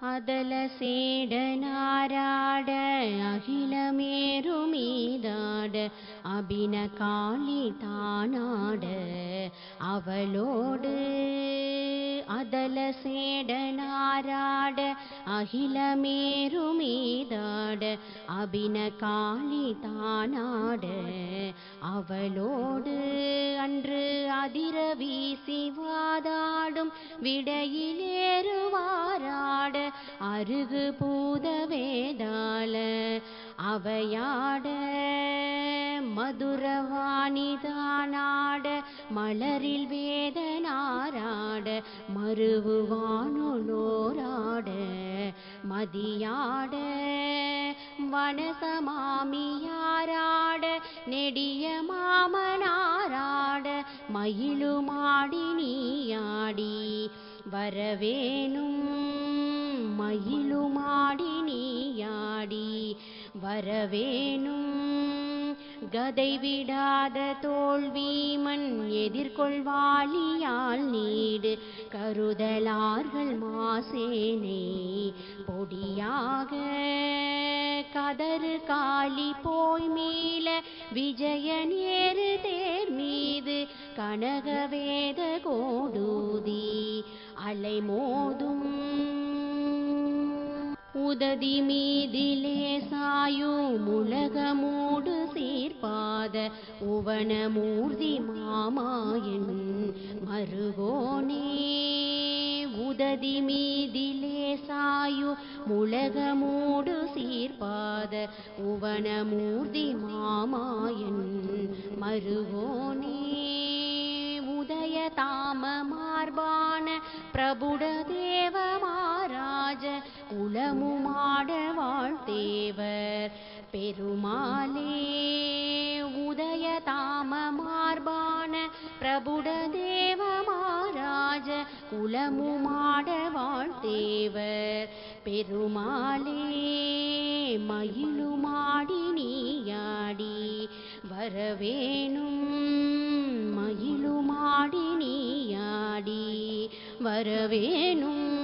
அதல சேடனாராட அகிலமேருமீதாட அபின காளி தானாட அவளோடு அதல சேடனாராட அகிலமேருமீதாட அபின காளி தானாட அவளோடு அன்று அதிர வீசி வாதாடும் விடையிலேறுவாராட அருகு பூத வேதாள அவையாட மதுரவாணிதானாட மலரில் வேதனாராட மருவுவானோராட மதியாட வனசமாமியாராட நெடிய மாமனாராட மயிலுமாடி நீயாடி வரவேணும் மயிலுமாடி நீயாடி வரவேணும் கதை விடாத தோல்வீமன் எதிர்கொள்வாளியால் நீடு கருதலார்கள் மாசேனை பொடியாக கதறு காளி போய் மீள விஜயநேரு தேர் மீது கனகவேத கோடூதி அலைமோதும் உததி மீதிலே சாயும் உலகமூடு சீர்பாத உவனமூர்த்தி மாமாயன் மருகோனே உததி மீதிலே சாயும் உலகமூடு சீர்பாத உவனமூர்த்தி மாமாயன் மருகோனே உதய தாம மார்பான பிரபுட தேவ மாராஜ உளமுமாட வாழ்த்தேவர் பெருமாளே உதய தாம மார்பான பிரபுட தேவ மாராஜ உளமுமாட வாழ்த்தேவர் பெருமாளே மயிலுமாடி நீயாடி வரவேணும் மயிலுமாடி நீயாடி வரவேணும்